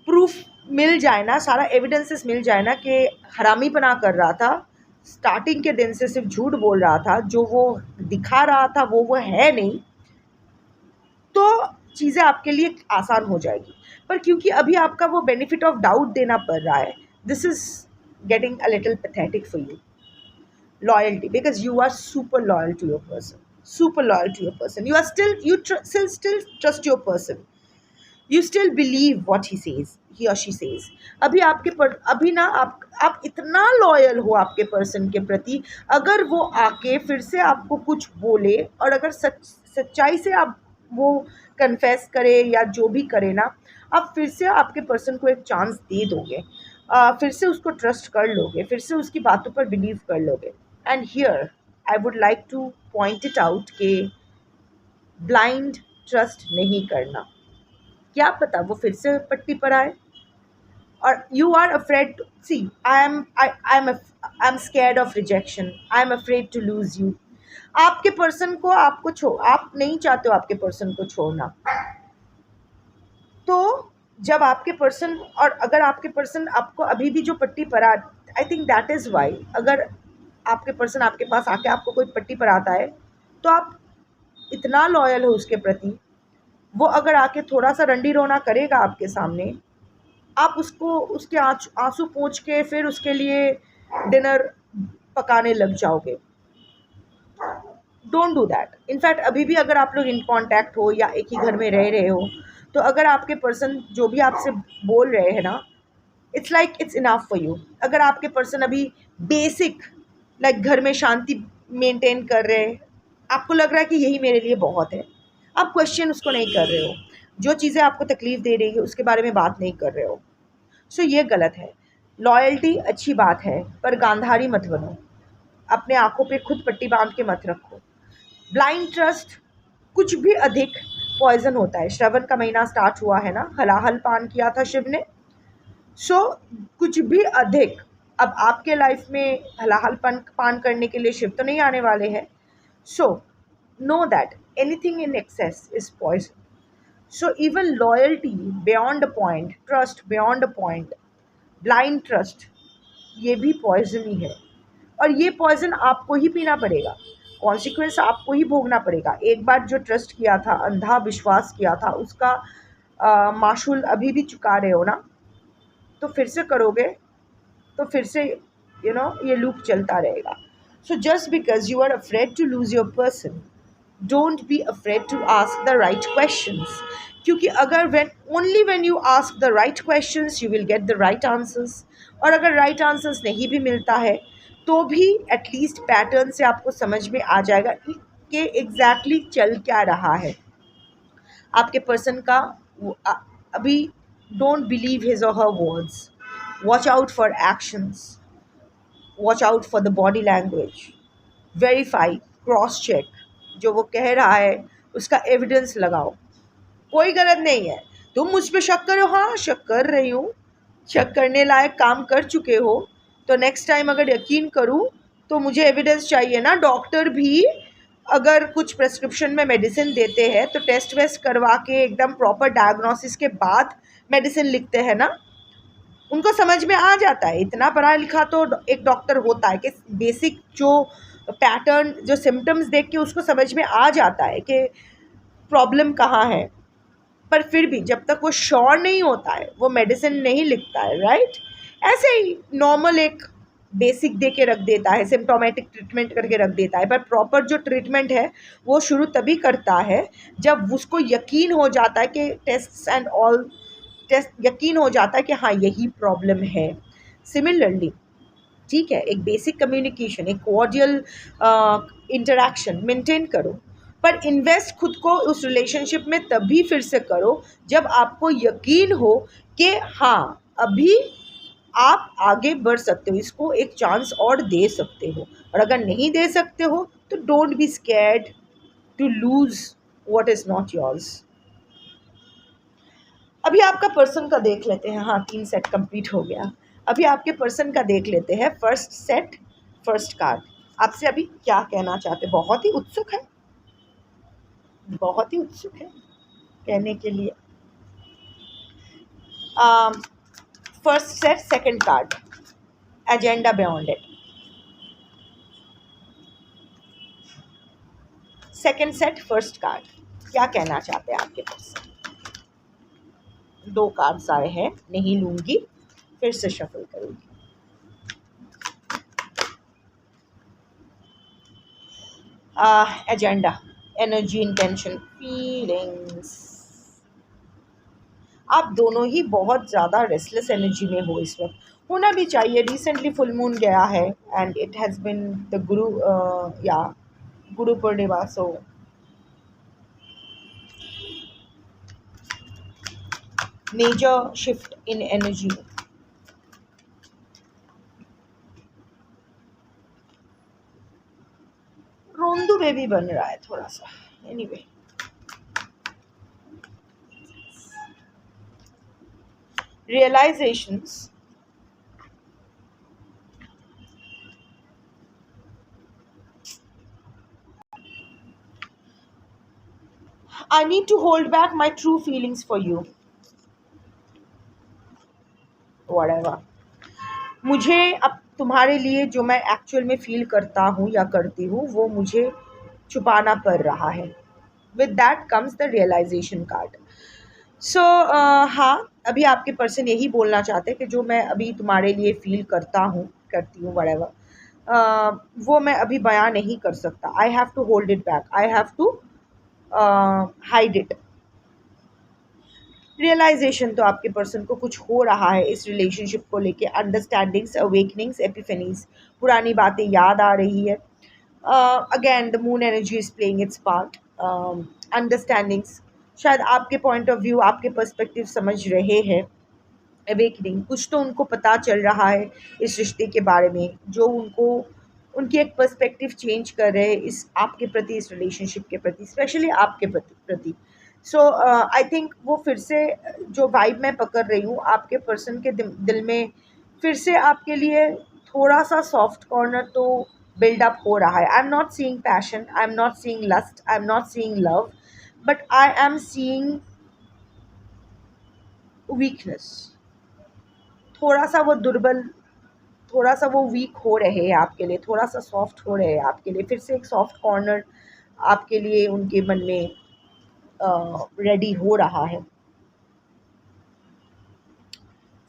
प्रूफ मिल जाए ना, सारा एविडेंसेस मिल जाए ना कि हरामीपना कर रहा था, स्टार्टिंग के दिन से सिर्फ झूठ बोल रहा था, जो वो दिखा रहा था वो है नहीं, तो चीज़ें आपके लिए आसान हो जाएगी। पर क्योंकि अभी आपका वो बेनिफिट ऑफ डाउट देना पड़ रहा है, this is getting a little pathetic for you. Loyalty, because you are super loyal to your person, super loyal to your person. You are still, still trust your person, you still believe what he says, he or she says. अभी अभी ना आप इतना loyal हो आपके person के प्रति, अगर वो आके फिर से आपको कुछ बोले और अगर सच्चाई से आप वो कन्फेस करे या जो भी करे ना, आप फिर से आपके पर्सन को एक चांस दे दोगे, फिर से उसको ट्रस्ट कर लोगे, फिर से उसकी बातों पर बिलीव कर लोगे। And here I would like two point it out कि ब्लाइंड ट्रस्ट नहीं करना। क्या पता वो फिर से पट्टी पर आए, और you are afraid, see I am scared of rejection, I am afraid to lose you. आपके पर्सन को आपको आप नहीं चाहते हो आपके पर्सन को छोड़ना, तो जब आपके पर्सन, और अगर आपके पर्सन आपको अभी भी जो पट्टी परा, I think that is why, अगर आपके पर्सन आपके पास आके आपको कोई पट्टी पराता है तो आप इतना लॉयल हो उसके प्रति, वो अगर आके थोड़ा सा रंडी रोना करेगा आपके सामने, आप उसको उसके आंसू पोंछ के फिर उसके लिए डिनर पकाने लग जाओगे। Don't do that. इनफैक्ट अभी भी अगर आप लोग इन कांटेक्ट हो या एक ही घर में रह रहे हो, तो अगर आपके पर्सन जो भी आपसे बोल रहे हैं ना, it's like it's enough for you. अगर आपके पर्सन अभी बेसिक लाइक घर में शांति मेंटेन कर रहे हैं, आपको लग रहा है कि यही मेरे लिए बहुत है, आप क्वेश्चन उसको नहीं कर रहे हो, जो चीज़ें आपको तकलीफ दे रही है उसके बारे में बात नहीं कर रहे हो, सो ये गलत है। लॉयल्टी अच्छी बात है, पर गांधारी मत बनो, अपने आंखों पे खुद पट्टी बांध के मत रखो। ब्लाइंड ट्रस्ट कुछ भी अधिक पॉइजन होता है। श्रवण का महीना स्टार्ट हुआ है ना, हलाहल पान किया था शिव ने, सो कुछ भी अधिक, अब आपके लाइफ में हलाहल पान करने के लिए शिव तो नहीं आने वाले हैं, so know that anything in excess is poison. So even loyalty beyond a point, trust beyond a point, blind trust, ये भी पॉइजन ही है, और ये पॉइजन आपको ही पीना पड़ेगा, कॉन्सिक्वेंस आपको ही भोगना पड़ेगा। एक बार जो ट्रस्ट किया था, अंधा विश्वास किया था, उसका माशूल अभी भी चुका रहे हो ना, तो फिर से करोगे तो फिर से ये लूप चलता रहेगा। So just because you are afraid to lose your person, don't be afraid to ask the right questions, क्योंकि अगर when you ask the right questions you will get the right answers, और अगर right answers नहीं भी मिलता है तो भी एटलीस्ट पैटर्न से आपको समझ में आ जाएगा कि एग्जैक्टली चल क्या रहा है आपके पर्सन का। अभी don't believe his or her words, watch out for actions, watch out for the body language, verify, cross check, जो वो कह रहा है उसका एविडेंस लगाओ। कोई गलत नहीं है, तुम मुझ पे शक करो, हाँ शक कर रही हूँ, शक करने लायक काम कर चुके हो, तो नेक्स्ट टाइम अगर यकीन करूँ तो मुझे एविडेंस चाहिए ना। डॉक्टर भी अगर कुछ प्रेस्क्रिप्शन में मेडिसिन देते हैं तो टेस्ट वेस्ट करवा के एकदम प्रॉपर डायग्नोसिस के बाद मेडिसिन लिखते हैं ना, उनको समझ में आ जाता है, इतना पढ़ा लिखा तो एक डॉक्टर होता है कि बेसिक जो पैटर्न, जो सिम्टम्स देख के उसको समझ में आ जाता है कि प्रॉब्लम कहाँ है। पर फिर भी जब तक वो श्योर नहीं होता है वो मेडिसिन नहीं लिखता है, राइट। ऐसे ही नॉर्मल एक बेसिक दे के रख देता है, सिम्टोमेटिक ट्रीटमेंट करके रख देता है, पर प्रॉपर जो ट्रीटमेंट है वो शुरू तभी करता है जब उसको यकीन हो जाता है कि टेस्ट एंड ऑल टेस्ट यकीन हो जाता है कि हाँ यही प्रॉब्लम है। सिमिलरली, ठीक है, एक बेसिक कम्युनिकेशन, एक कॉर्डियल इंटरेक्शन मेंटेन करो, पर इन्वेस्ट खुद को उस रिलेशनशिप में तभी फिर से करो जब आपको यकीन हो कि हाँ अभी आप आगे बढ़ सकते हो, इसको एक चांस और दे सकते हो। और अगर नहीं दे सकते हो तो don't be scared to lose what is not yours. अभी आपका पर्सन का देख लेते हैं। हाँ, 3 सेट कंप्लीट हो गया। अभी आपके पर्सन का देख लेते हैं। फर्स्ट सेट, फर्स्ट कार्ड आपसे अभी क्या कहना चाहते हैं। बहुत ही उत्सुक है, बहुत ही उत्सुक है कहने के लिए। First set second card, agenda beyond it. Second set first card, क्या कहना चाहते हैं आपके पर्सन। 2 कार्ड्स आए हैं, नहीं लूंगी, फिर से शफल करूंगी। Agenda, energy, intention, feelings. आप दोनों ही बहुत ज़्यादा रेस्टलेस एनर्जी में हो इस वक्त, होना भी चाहिए। रिसेंटली फुल मून गया है and it has been the या Guru Purnima, so major shift in energy. रोंदू बेबी बन रहा है थोड़ा सा, anyway realizations. I need to hold back my true feelings for you. Whatever. मुझे अब तुम्हारे लिए जो मैं एक्चुअल में फील करता हूँ या करती हूँ वो मुझे छुपाना पड़ रहा है. With that comes the realization card. So हाँ, अभी आपके पर्सन यही बोलना चाहते हैं कि जो मैं अभी तुम्हारे लिए फील करता हूँ, करती हूँ, whatever, वो मैं अभी बयां नहीं कर सकता. I have to hold it back, I have to hide it. Realisation तो आपके पर्सन को कुछ हो रहा है इस रिलेशनशिप को लेके. अंडरस्टैंडिंग्स, अवेकनिंग्स, एपिफेनीज, पुरानी बातें याद आ रही है. Again the moon energy is playing it's part. Understandings, शायद आपके पॉइंट ऑफ व्यू, आपके पर्सपेक्टिव समझ रहे हैं. अवेकनिंग, कुछ तो उनको पता चल रहा है इस रिश्ते के बारे में, जो उनको उनकी एक पर्सपेक्टिव चेंज कर रहे हैं इस आपके प्रति, इस रिलेशनशिप के प्रति, स्पेशली आपके प्रति. सो आई थिंक वो फिर से जो वाइब मैं पकड़ रही हूँ आपके पर्सन के दिल में फिर से आपके लिए थोड़ा सा सॉफ्ट कॉर्नर तो बिल्डअप हो रहा है. I am not seeing passion, I am not seeing lust, I am not seeing love, but I am seeing weakness. थोड़ा सा वो दुर्बल, थोड़ा सा वो वीक हो रहे हैं आपके लिए, थोड़ा सा सॉफ्ट हो रहे हैं आपके लिए. फिर से एक सॉफ्ट कॉर्नर आपके लिए उनके मन में रेडी हो रहा है.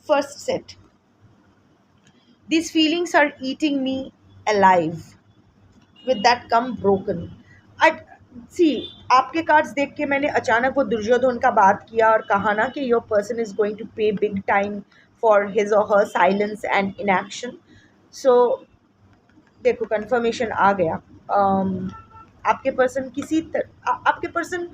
First set, these feelings are eating me alive. With that come broken. I see, आपके कार्ड्स देख के मैंने अचानक वो दुर्योधन का बात किया और कहा ना कि your person is going to pay big time for his or her silence and inaction. So देखो कंफर्मेशन आ गया. आपके पर्सन आपके पर्सन,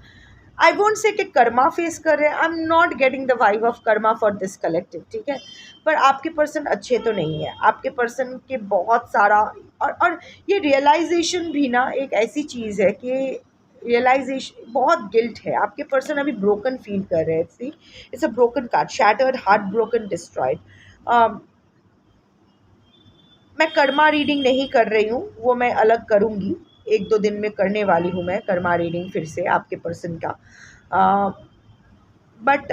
आई वोंट से कि कर्मा फेस कर रहे हैं. आई am not getting the vibe of Karma for this collective, ठीक है. पर आपके पर्सन अच्छे तो नहीं है. आपके पर्सन के बहुत सारा और ये रियलाइजेशन भी ना एक ऐसी चीज़ है कि रियलाइजेशन बहुत गिल्ट है. आपके पर्सन अभी ब्रोकन फील कर रहे हैं. See, it's a broken card, shattered, heart broken, destroyed. मैं कर्मा रीडिंग नहीं कर रही हूँ, वो मैं अलग करूँगी. 1-2 दिन में करने वाली हूँ मैं कर्मा रीडिंग फिर से आपके पर्सन का. बट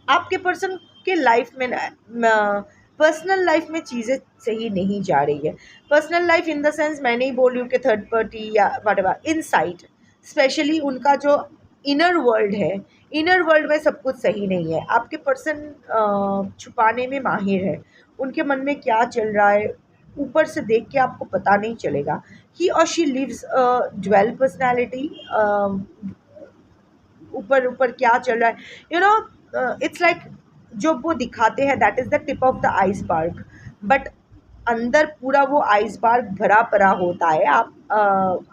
आपके पर्सन के लाइफ में पर्सनल लाइफ में चीज़ें सही नहीं जा रही है. Personal life in the sense मैं नहीं बोल रही हूँ कि थर्ड पार्टी या वट एवर, इनसाइड स्पेशली उनका जो इनर वर्ल्ड है, इनर वर्ल्ड में सब कुछ सही नहीं है. आपके पर्सन छुपाने में माहिर है. उनके मन में क्या चल रहा है ऊपर से देख के आपको पता नहीं चलेगा. ही और शी लिव्स ड्वेल पर्सनैलिटी. ऊपर ऊपर क्या चल रहा है, यू नो, इट्स लाइक जो वो दिखाते हैं that is the tip of the iceberg, but अंदर पूरा वो आइसबर्ग भरा पड़ा होता है. आप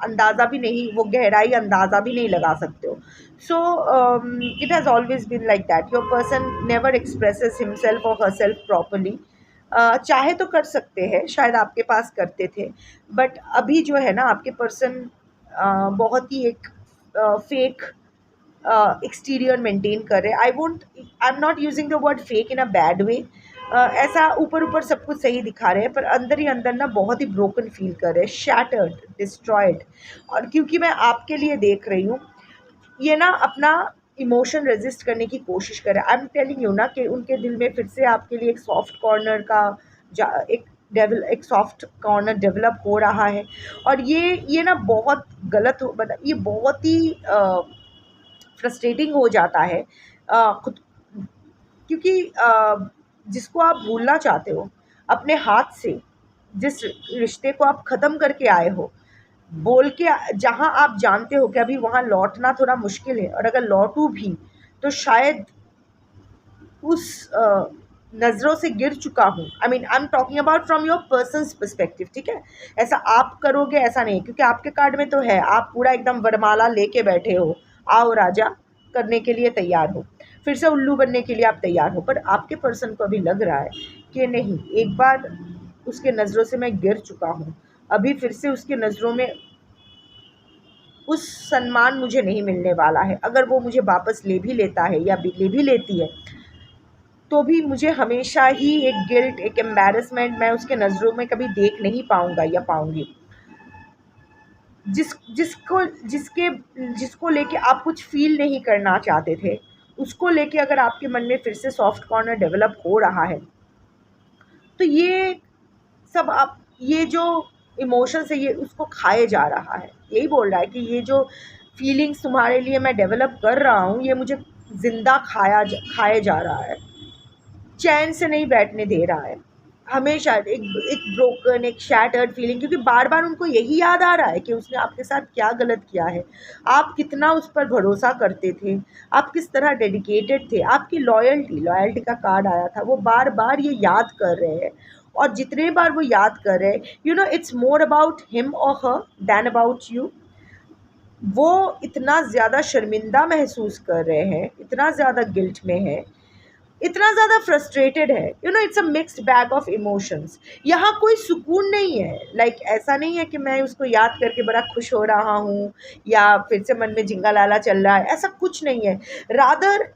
अंदाज़ा भी नहीं, वो गहराई अंदाज़ा भी नहीं लगा सकते हो. So it has always been like that. Your person never expresses himself or herself properly. चाहे तो कर सकते हैं, शायद आपके पास करते थे, बट अभी जो है ना आपके पर्सन बहुत ही एक फेक एक्सटीरियर मेंटेन कर रहे हैं. आई am not using the word fake in a bad way. ऐसा ऊपर ऊपर सब कुछ सही दिखा रहे हैं पर अंदर ही अंदर ना बहुत ही ब्रोकन फील कर रहे हैं, शैटर्ड, डिस्ट्रॉयड. और क्योंकि मैं आपके लिए देख रही हूँ, ये ना अपना इमोशन रेजिस्ट करने की कोशिश कर रहे हैं. आई एम टेलिंग यू ना कि उनके दिल में फिर से आपके लिए एक सॉफ्ट कॉर्नर का एक सॉफ्ट कॉर्नर डेवलप हो रहा है. और ये ना बहुत गलत हो, मतलब ये बहुत ही फ्रस्ट्रेटिंग हो जाता है खुद, क्योंकि जिसको आप भूलना चाहते हो अपने हाथ से, जिस रिश्ते को आप ख़त्म करके आए हो, बोल के जहाँ आप जानते हो कि अभी वहाँ लौटना थोड़ा मुश्किल है, और अगर लौटूँ भी तो शायद उस नज़रों से गिर चुका हूँ. I mean I am talking about from your persons perspective, ठीक है. ऐसा आप करोगे ऐसा नहीं, क्योंकि आपके कार्ड में तो है आप पूरा एकदम वरमाला लेके बैठे हो, आओ राजा करने के लिए तैयार हो, फिर से उल्लू बनने के लिए आप तैयार हो. पर आपके पर्सन को अभी लग रहा है कि नहीं, एक बार उसके नज़रों से मैं गिर चुका हूँ, अभी फिर से उसकी नज़रों में उस सम्मान मुझे नहीं मिलने वाला है। अगर वो मुझे वापस ले भी लेता है या ले भी लेती है तो भी मुझे हमेशा ही एक गिल्ट, एक एम्बैरेसमेंट मैं उसके नज़रों में कभी देख नहीं पाऊँगा या पाऊँगी। जिसको लेके आप कुछ फ़ील नहीं करना चाहते थे, उसको लेके अगर आपके मन में फिर से सॉफ्ट कॉर्नर डेवलप हो रहा है, तो ये सब आप ये जो इमोशंस है ये उसको खाए जा रहा है। यही बोल रहा है कि ये जो फीलिंग्स तुम्हारे लिए मैं डेवलप कर रहा हूँ, ये मुझे ज़िंदा खाए जा रहा है, चैन से नहीं बैठने दे रहा है। हमेशा एक ब्रोकन, एक शैटर्ड फीलिंग, क्योंकि बार-बार उनको यही याद आ रहा है कि उसने आपके साथ क्या गलत किया है। आप कितना उस पर भरोसा करते थे, आप किस तरह डेडिकेटेड थे, आपकी लॉयल्टी का कार्ड आया था, वो बार-बार ये याद कर रहे हैं। और जितने बार वो याद कर रहे हैं, इट्स मोर अबाउट हिम और हर दैन अबाउट यू। वो इतना ज़्यादा शर्मिंदा महसूस कर रहे हैं, इतना ज़्यादा गिल्ट में है, इतना ज़्यादा फ्रस्ट्रेटेड है। It's a mixed bag of emotions. यहाँ कोई सुकून नहीं है। ऐसा नहीं है कि मैं उसको याद करके बड़ा खुश हो रहा हूँ या फिर से मन में जिंगा लाला चल रहा है, ऐसा कुछ नहीं है। Rather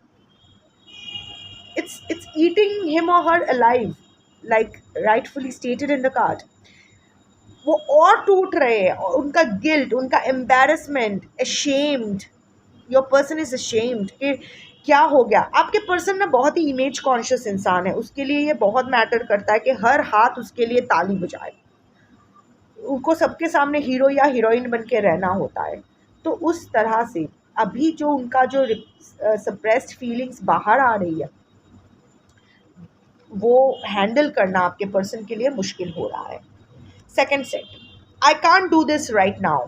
it's eating him or her alive, like rightfully stated in the card. वो और टूट रहे हैं, और उनका गिल्ट, उनका embarrassment, ashamed, your person is ashamed कि क्या हो गया। आपके पर्सन ना बहुत ही इमेज कॉन्शियस इंसान है, उसके लिए ये बहुत मैटर करता है कि हर हाथ उसके लिए ताली बजाए। उनको सबके सामने हीरो या हीरोइन बन के रहना होता है। तो उस तरह से अभी जो उनका जो सप्रेस्ड फीलिंग्स बाहर आ रही है, वो हैंडल करना आपके पर्सन के लिए मुश्किल हो रहा है। Second set, I can't do this right now.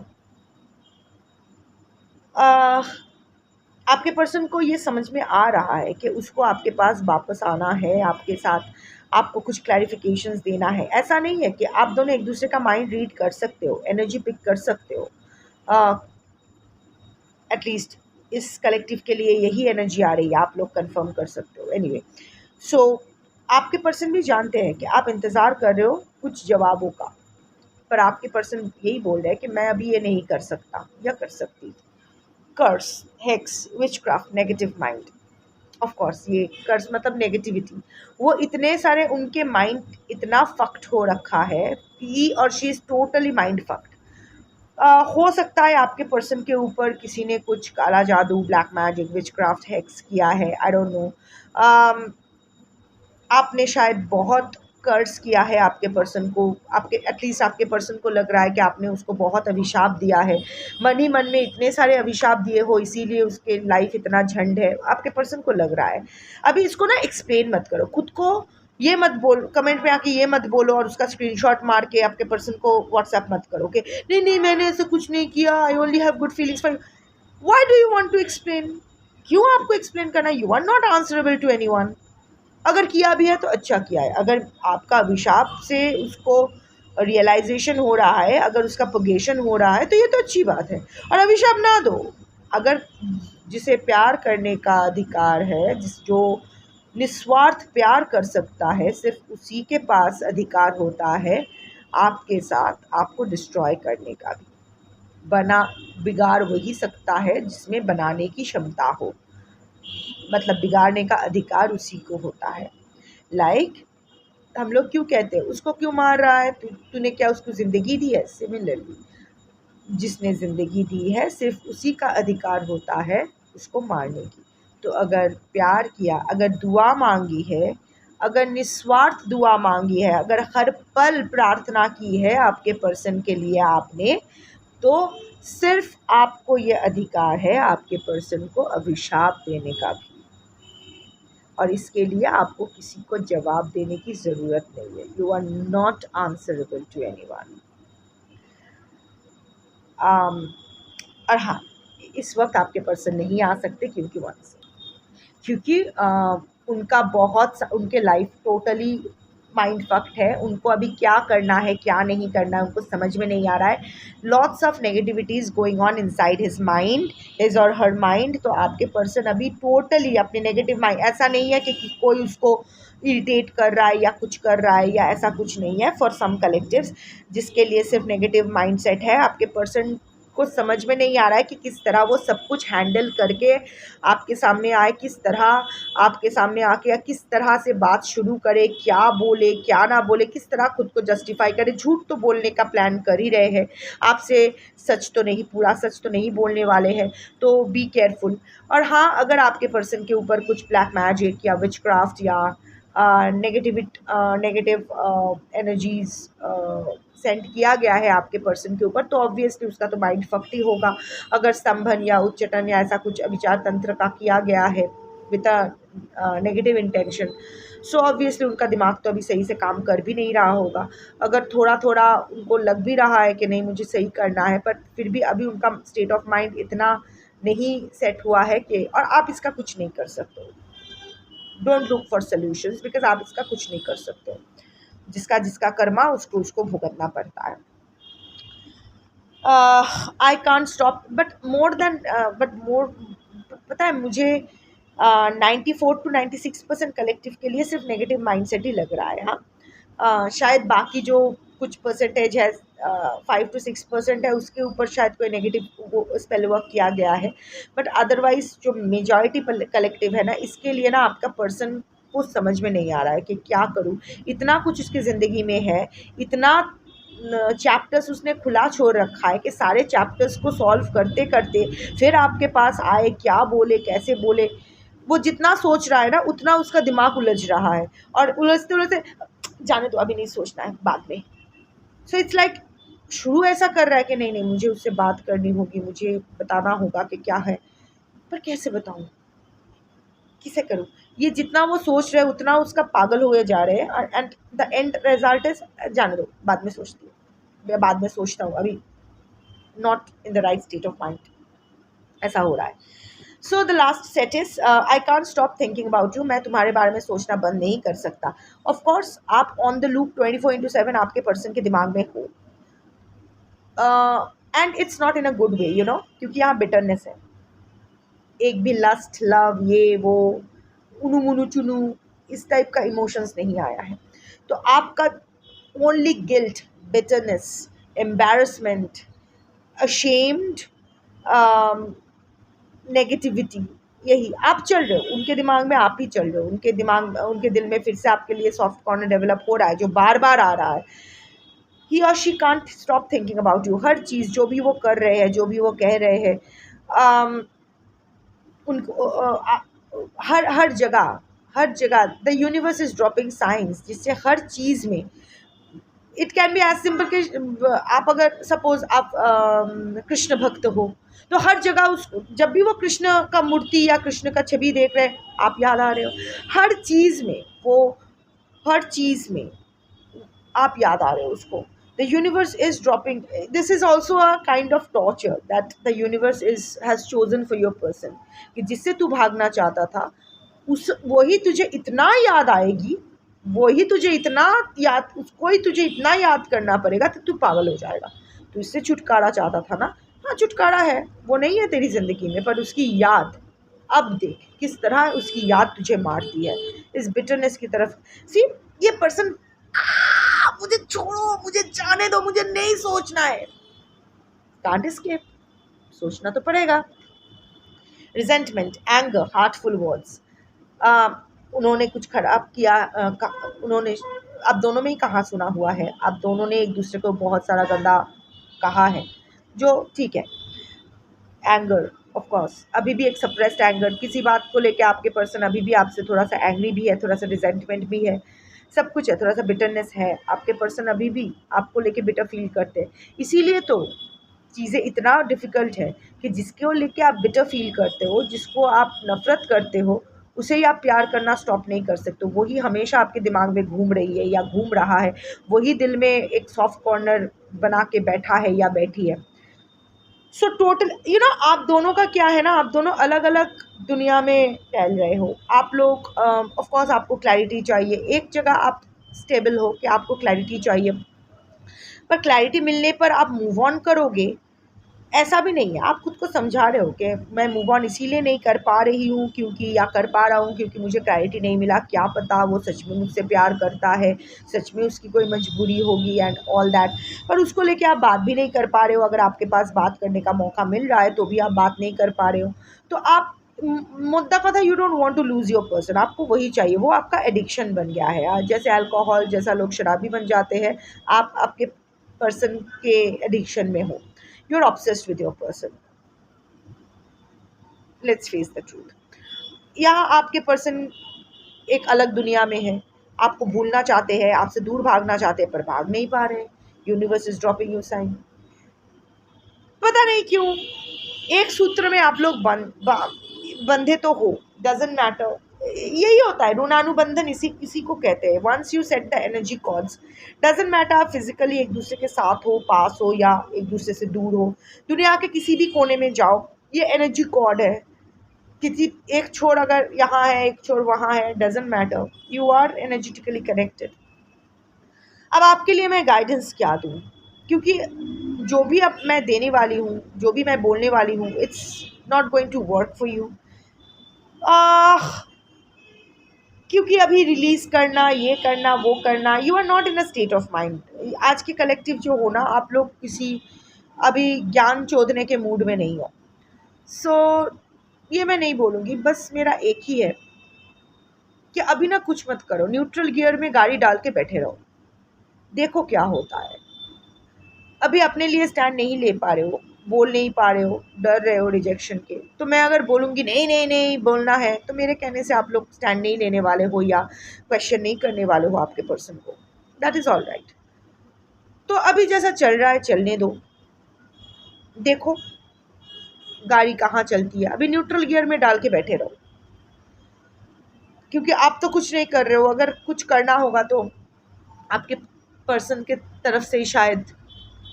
आपके पर्सन को ये समझ में आ रहा है कि उसको आपके पास वापस आना है, आपके साथ आपको कुछ क्लैरिफिकेशंस देना है। ऐसा नहीं है कि आप दोनों एक दूसरे का माइंड रीड कर सकते हो, एनर्जी पिक कर सकते हो। एटलीस्ट इस कलेक्टिव के लिए यही एनर्जी आ रही है, आप लोग कंफर्म कर सकते हो। एनीवे, सो आपके पर्सन भी जानते हैं कि आप इंतज़ार कर रहे हो कुछ जवाबों का, पर आपके पर्सन यही बोल रहे हैं कि मैं अभी ये नहीं कर सकता या कर सकती। Curse, hex, witchcraft, negative mind. Of course ये कर्स मतलब नेगेटिविटी। वो इतने सारे, उनके माइंड इतना फक्ड हो रखा है, ही और she is totally mind fucked. हो सकता है आपके पर्सन के ऊपर किसी ने कुछ काला जादू, ब्लैक मैजिक, विचक्राफ्ट, हेक्स किया है, आई डोंट नो। आपने शायद बहुत कर्स किया है आपके पर्सन को, आपके एटलीस्ट आपके पर्सन को लग रहा है कि आपने उसको बहुत अभिशाप दिया है, मन ही मन में इतने सारे अभिशाप दिए हो, इसीलिए उसके लाइफ इतना झंड है, आपके पर्सन को लग रहा है। अभी इसको ना एक्सप्लेन मत करो खुद को, ये मत बोल कमेंट में आके, ये मत बोलो और उसका स्क्रीनशॉट मार के आपके पर्सन को व्हाट्सएप मत करो कि नहीं नहीं मैंने ऐसा कुछ नहीं किया, I only have good feelings for. Why do you want to explain? क्यों आपको एक्सप्लेन करना? You are not answerable to anyone. अगर किया भी है तो अच्छा किया है। अगर आपका अभिशाप से उसको रियलाइजेशन हो रहा है, अगर उसका पगेशन हो रहा है, तो ये तो अच्छी बात है। और अभिशाप ना दो। अगर जिसे प्यार करने का अधिकार है, जो निस्वार्थ प्यार कर सकता है, सिर्फ उसी के पास अधिकार होता है आपके साथ आपको डिस्ट्रॉय करने का भी। बिगाड़ वही सकता है जिसमें बनाने की क्षमता हो, मतलब बिगाड़ने का अधिकार उसी को होता है। हम लोग क्यों कहते हैं उसको क्यों मार रहा है, तूने क्या उसको ज़िंदगी दी है? सिमिलरली जिसने ज़िंदगी दी है सिर्फ उसी का अधिकार होता है उसको मारने की। तो अगर प्यार किया, अगर दुआ मांगी है, अगर निस्वार्थ दुआ मांगी है, अगर हर पल प्रार्थना की है आपके पर्सन के लिए आपने, तो सिर्फ आपको ये अधिकार है आपके पर्सन को अभिशाप देने का भी। और इसके लिए आपको किसी को जवाब देने की ज़रूरत नहीं है। You are not answerable to anyone. और हाँ, इस वक्त आपके पर्सन नहीं आ सकते क्योंकि उनके लाइफ टोटली माइंड फक्ड है। उनको अभी क्या करना है, क्या नहीं करना है, उनको समझ में नहीं आ रहा है। Lots of negativities going on inside his mind, his or her mind. तो आपके पर्सन अभी टोटली अपने नेगेटिव माइंड, ऐसा नहीं है कि कोई उसको इरिटेट कर रहा है या कुछ कर रहा है, या ऐसा कुछ नहीं है। फॉर सम कलेक्टिव्स जिसके लिए सिर्फ नेगेटिव माइंडसेट है, आपके पर्सन को समझ में नहीं आ रहा है कि किस तरह वो सब कुछ हैंडल करके आपके सामने आए, किस तरह आपके सामने आके किस तरह से बात शुरू करे, क्या बोले क्या ना बोले, किस तरह खुद को जस्टिफाई करे। झूठ तो बोलने का प्लान कर ही रहे हैं आपसे, सच तो नहीं, पूरा सच तो नहीं बोलने वाले हैं, तो बी केयरफुल। और हाँ, अगर आपके पर्सन के ऊपर कुछ ब्लैक मैजिक या विचक्राफ्ट या नेगेटिव एनर्जीज सेंड किया गया है आपके पर्सन के ऊपर, तो ऑब्वियसली उसका तो माइंड फक्ड ही होगा। अगर स्तंभन या उच्चाटन या ऐसा कुछ विचार तंत्र का किया गया है with a negative intention, so obviously उनका दिमाग तो अभी सही से काम कर भी नहीं रहा होगा। अगर थोड़ा थोड़ा उनको लग भी रहा है कि नहीं मुझे सही करना है, पर फिर भी अभी उनका स्टेट ऑफ माइंड इतना नहीं सेट हुआ है कि, और आप इसका कुछ नहीं कर सकते हो। Don't look for solutions, because आप इसका कुछ नहीं कर सकते हो। जिसका जिसका कर्मा उसको उसको भुगतना पड़ता है। I can't stop but more पता है मुझे 94 to 96% कलेक्टिव के लिए सिर्फ नेगेटिव माइंडसेट ही लग रहा है। हाँ, शायद बाकी जो कुछ परसेंटेज है 5 to 6% है, उसके ऊपर शायद कोई नेगेटिव स्पेल वर्क किया गया है, बट अदरवाइज जो मेजॉरिटी कलेक्टिव है ना, इसके लिए ना आपका पर्सन को समझ में नहीं आ रहा है कि क्या करूँ। इतना कुछ उसकी ज़िंदगी में है, इतना चैप्टर्स उसने खुला छोड़ रखा है कि सारे चैप्टर्स को सॉल्व करते करते फिर आपके पास आए, क्या बोले कैसे बोले, वो जितना सोच रहा है ना उतना उसका दिमाग उलझ रहा है, और उलझते उलझते जाने दो, अभी नहीं सोचना है, बाद में। सो इट्स लाइक शुरू ऐसा कर रहा है कि नहीं नहीं मुझे उससे बात करनी होगी, मुझे बताना होगा कि क्या है, पर कैसे बताऊँ, किसे करूँ। ये जितना वो सोच रहे हैं उतना उसका पागल हुए जा रहे हैं, and the end result is जाने दो, बाद में सोचती हूँ, मैं बाद में सोचता हूँ, अभी not in the right state of mind, ऐसा हो रहा है। So the last set is I can't stop thinking about you, मैं तुम्हारे बारे में सोचना बंद नहीं कर सकता। ऑफकोर्स आप ऑन द लूप 24/7 आपके पर्सन के दिमाग में हो, and it's not in a good way, you know, क्योंकि यहाँ बिटरनेस है, एक भी लस्ट लव ये वो उनु मुनु चुनु इस टाइप का इमोशंस नहीं आया है। तो आपका only guilt, bitterness, embarrassment, ashamed, negativity, यही आप चल रहे हो उनके दिमाग में, आप ही चल रहे हो उनके दिमाग, उनके दिल में फिर से आपके लिए सॉफ्ट कॉर्नर डेवलप हो रहा है जो बार बार आ रहा है। ही और she can't stop thinking about you. हर चीज़ जो भी वो कर रहे हैं, जो भी वो कह रहे हैं, उनको हर जगह the universe is dropping science, जिससे हर चीज़ में it can be as simple कि आप अगर सपोज आप कृष्ण भक्त हो, तो हर जगह उस जब भी वो कृष्ण का मूर्ति या कृष्ण का छवि देख रहे हैं आप याद आ रहे हो, हर चीज़ में वो, हर चीज़ में आप याद आ रहे हो उसको। The universe is dropping, this is also a kind of torture that the universe has chosen for your person, कि जिससे तू भागना चाहता था उस वही तुझे इतना याद आएगी, वही तुझे इतना याद, उसको ही तुझे इतना याद करना पड़ेगा कि तू पागल हो जाएगा। तो इससे छुटकारा चाहता था ना, हाँ छुटकारा है, वो नहीं है तेरी ज़िंदगी में, पर उसकी याद अब देख किस तरह उसकी याद तुझे मारती है इस बिटरनेस की तरफ। सी ये पर्सन, मुझे छोड़ो, मुझे जाने दो, मुझे नहीं सोचना है, कांट एस्केप, सोचना तो पड़ेगा। रिजेंटमेंट, एंगर, हार्टफुल वर्ड्स, उन्होंने कुछ खराब किया, उन्होंने, आप दोनों में ही कहाँ सुना हुआ है, आप दोनों ने एक दूसरे को बहुत सारा गंदा कहा है, जो ठीक है। एंगर, ऑफ कोर्स अभी भी एक सप्रेस्ड एंगर, किसी बात को लेके आपके पर्सन अभी भी आपसे थोड़ा सा एंग्री भी है, थोड़ा सा रिजेंटमेंट भी है, सब कुछ है, थोड़ा सा बिटरनेस है, आपके पर्सन अभी भी आपको लेके बिटर फील करते हैं। इसीलिए तो चीज़ें इतना डिफ़िकल्ट है कि जिसको लेके आप बिटर फील करते हो, जिसको आप नफ़रत करते हो, उसे ही आप प्यार करना स्टॉप नहीं कर सकते। वही हमेशा आपके दिमाग में घूम रही है या घूम रहा है, वही दिल में एक सॉफ्ट कॉर्नर बना के बैठा है या बैठी है। सो टोटल यू नो, आप दोनों का क्या है ना, आप दोनों अलग अलग दुनिया में टहल रहे हो। आप लोग ऑफ कोर्स आपको क्लैरिटी चाहिए, एक जगह आप स्टेबल हो कि आपको क्लैरिटी चाहिए, पर क्लैरिटी मिलने पर आप मूव ऑन करोगे ऐसा भी नहीं है, आप खुद को समझा रहे हो कि मैं मूव ऑन इसीलिए नहीं कर पा रही हूँ क्योंकि, या कर पा रहा हूँ क्योंकि मुझे क्लैरिटी नहीं मिला, क्या पता वो सच में मुझसे प्यार करता है, सच में उसकी कोई मजबूरी होगी एंड ऑल दैट। पर उसको लेके आप बात भी नहीं कर पा रहे हो, अगर आपके पास बात करने का मौका मिल रहा है तो भी आप बात नहीं कर पा रहे हो। तो आप मुद्दा का था, you don't want to lose your person, आपको वही चाहिए, वो आपका एडिक्शन बन गया है। जैसे अल्कोहल, जैसा लोग शराबी बन जाते हैं, आप आपके पर्सन के एडिक्शन में हो, you're obsessed with your person. Let's face the truth. यहाँ आपके पर्सन एक अलग दुनिया में है, आपको भूलना चाहते हैं, आपसे दूर भागना चाहते हैं, पर भाग नहीं पा रहे। Universe is dropping you sign, पता नहीं क्यों। एक सूत्र में आप लोग बंधे तो हो, डजेंट मैटर। यही होता है ऋणानुबंधन, इसी को कहते हैं। Once you set the energy cords, doesn't matter आप फिजिकली एक दूसरे के साथ हो, पास हो या एक दूसरे से दूर हो, दुनिया के किसी भी कोने में जाओ, ये एनर्जी कॉर्ड है। किसी एक छोर अगर यहाँ है, एक छोर वहाँ है, doesn't matter, you are energetically connected. अब आपके लिए मैं गाइडेंस क्या दूँ, क्योंकि जो भी अब मैं देने वाली हूँ, जो भी मैं बोलने वाली हूँ, it's not going to work for you. क्योंकि अभी रिलीज़ करना, ये करना, वो करना, you are not in a state of mind. आज के कलेक्टिव जो हो ना, आप लोग किसी अभी ज्ञान चोदने के मूड में नहीं हो। सो ये मैं नहीं बोलूँगी, बस मेरा एक ही है कि अभी ना कुछ मत करो, न्यूट्रल गियर में गाड़ी डाल के बैठे रहो, देखो क्या होता है। अभी अपने लिए स्टैंड नहीं ले पा रहे हो, बोल नहीं पा रहे हो, डर रहे हो रिजेक्शन के, तो मैं अगर बोलूँगी नहीं नहीं नहीं बोलना है, तो मेरे कहने से आप लोग स्टैंड नहीं लेने वाले हो या क्वेश्चन नहीं करने वाले हो आपके पर्सन को। That is all right. तो अभी जैसा चल रहा है चलने दो, देखो गाड़ी कहाँ चलती है। अभी न्यूट्रल गियर में डाल के बैठे रहो, क्योंकि आप तो कुछ नहीं कर रहे हो। अगर कुछ करना होगा तो आपके पर्सन के तरफ से ही शायद,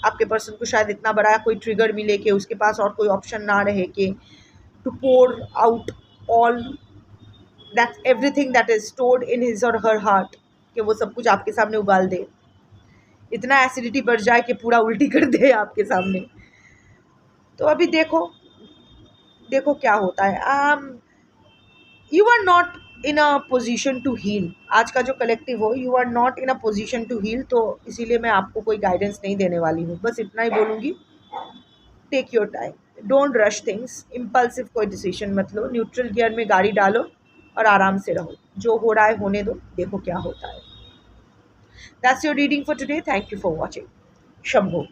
आपके पर्सन को शायद इतना बड़ा कोई ट्रिगर मिले कि उसके पास और कोई ऑप्शन ना रहे कि to pour out all that everything that is stored in his or her heart, कि वो सब कुछ आपके सामने उगाल दे, इतना एसिडिटी बढ़ जाए कि पूरा उल्टी कर दे आपके सामने। तो अभी देखो देखो क्या होता है। You are not in a position to heal. आज का जो कलेक्टिव हो, you are not in a position to heal, तो इसीलिए मैं आपको कोई गाइडेंस नहीं देने वाली हूँ। बस इतना ही बोलूँगी, take your time, don't rush things, impulsive कोई डिसीजन मत लो, न्यूट्रल गियर में गाड़ी डालो और आराम से रहो, जो हो रहा है होने दो, देखो क्या होता है। That's your reading for today, thank you for watching. Shambho.